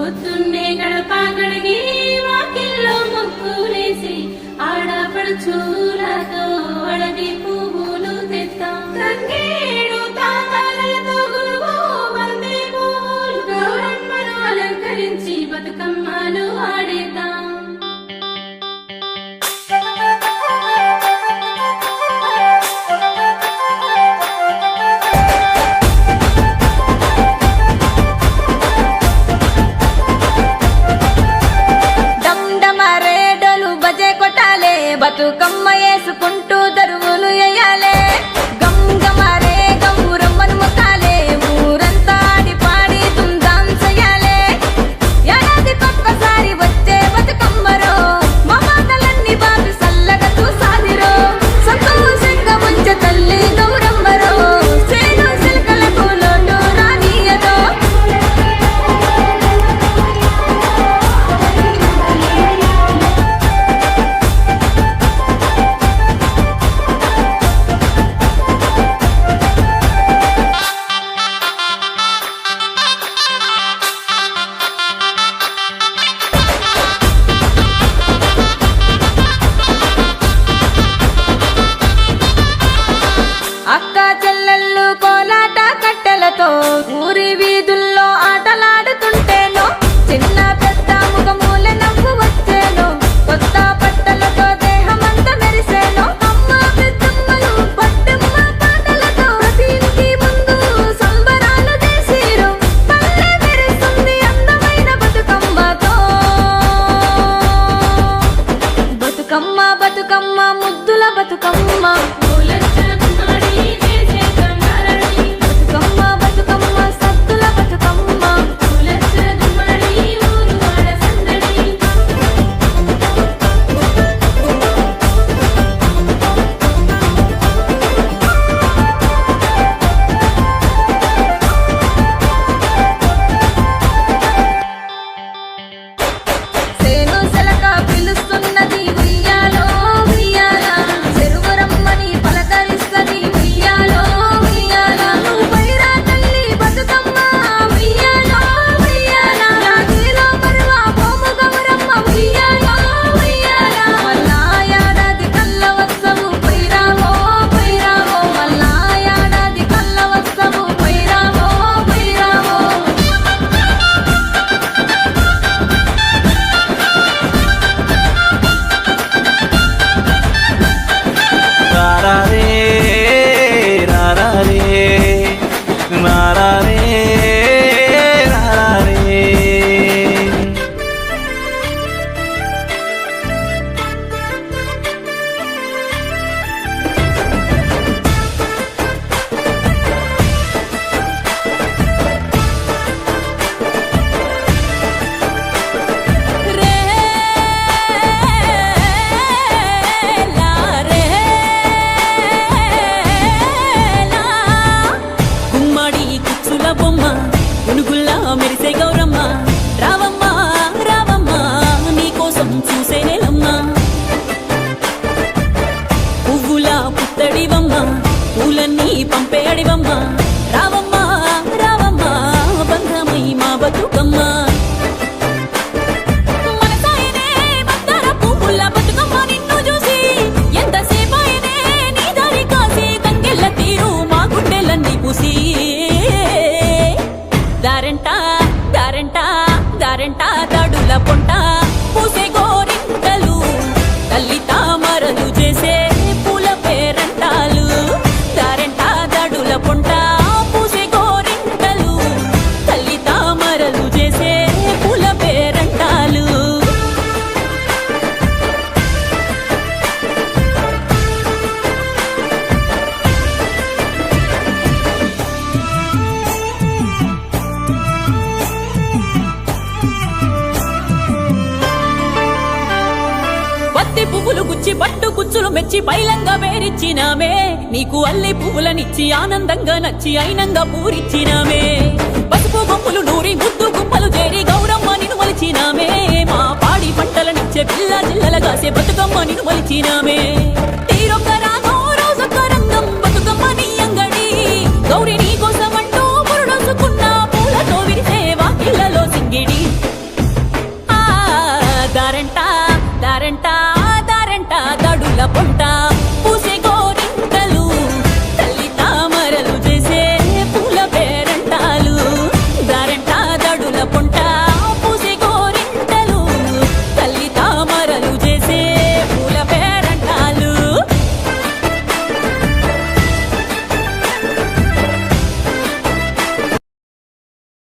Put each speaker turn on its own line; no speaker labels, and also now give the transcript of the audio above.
పొద్దున్నే గడప గడిగి వాకిల్లో ముగ్గులేసి ఆడపడుచులతో అడవి పువ్వులు తెస్తాం. తంగేడు తామరలతో గురువు బంతి పువ్వులు గౌరమ్మను అలంకరించి బతుకమ్మలు ఆడేద్దాం.
బతుకమ్మ వేసుకుంటూ దరువులు వేయాలే, గంగమారే గౌరమ్మను మొక్కాలే, ఊరంతా ఆడి పాడి దుమ్దాం చెయ్యాలే. ఏడాదికొక్కసారి వచ్చే బతుకమ్మరో మా మాటలన్నీ బాబి సల్లగా చూసాదిరో, సంతోషంగా ముంచె తల్లి గౌరమ్మరో, సేను సిల్కలకు లోటు రానీయదో. అక్క చెల్లెళ్ళు కోలాట కట్టెలతో ఊరి వీధుల్లో ఆటలాడుతుంటేనో, చిన్న పెద్ద ముఖమూల నవ్వు వచ్చేనో, కొత్త బట్టలతో దేహమంతా మెరిసేనో. అమ్మ పెద్దమ్మలు పట్టమ్మ పాటలతో ప్రతి ఇంటి ముందు సంబరాలు చేసిరో, పల్లె మెరుస్తుంది అందమైన బతుకమ్మతో. బతుకమ్మ బతుకమ్మ ముద్దుల బతుకమ్మ, బతుకమ్మ సద్దుల బతుకమ్మ. సేను సెలక పిలుస్తున్నది ఉయ్యాలో ఉయ్యాల, చెరువు రమ్మని పలకరిస్తది ఉయ్యాలో ఉయ్యాల. నువ్వైరా తల్లి బతుకమ్మ ఉయ్యాలో ఉయ్యాల, రాజీలో మరువా పోము గౌరమ్మ ఉయ్యాలో ఉయ్యాల. మళ్ళా ఏడాది కళ్ళ వస్తవు పోయిరావో పోయిరావో, మళ్ళా ఏడాది కళ్ళ వస్తవు పోయిరావో పోయిరావో.
రారారే రారారే రారారే రారారే.
గుమ్మడి కుచ్చుల బొమ్మ గునుగుల్లా మెరిసే గౌరమ్మ, రావమ్మ రావమ్మ నీకోసం చూసే నెలమ్మ. పువ్వుల పుత్తడివమ్మ పూలన్నీ పంపే అడివమ్మ, రావమ్మ రావమ్మ బంధమై మా బతుకమ్మ. మనసాయనే మందార పువ్వుల బతుకమ్మ నిన్ను చూసి, ఎంతసేపాయనే నీ దారి కాసి, తంగెళ్ళ తీరు మా గుండెలన్నీ పూసి. దారంట దారంట దారంట దాడుల పొంట పూసే గోరింటలు, తల్లి తామరలు చేసే పూల పేరంటాలు. దారంట దాడుల పొంట పూసే గోరింటలు, తల్లి తామరలు చేసే పూల పేరంటాలు. పత్తి పువ్వులు గుచ్చి పట్టు కుచ్చులు మెచ్చి పైలంగా వేరిచ్చినామే, నీకు అల్లి పువ్వులనిచ్చి ఆనందంగా నచ్చి అయినంగా పూరిచ్చినామే. పసుపు బొమ్మలు నూరి ముద్దు గుమ్మలు చేరి గౌరమ్మ నిన్ను మలిచినామే, మా పాడి పంటలనిచ్చే పిల్ల జిల్లల కాసే బతుకమ్మ నిన్ను మలిచినామే.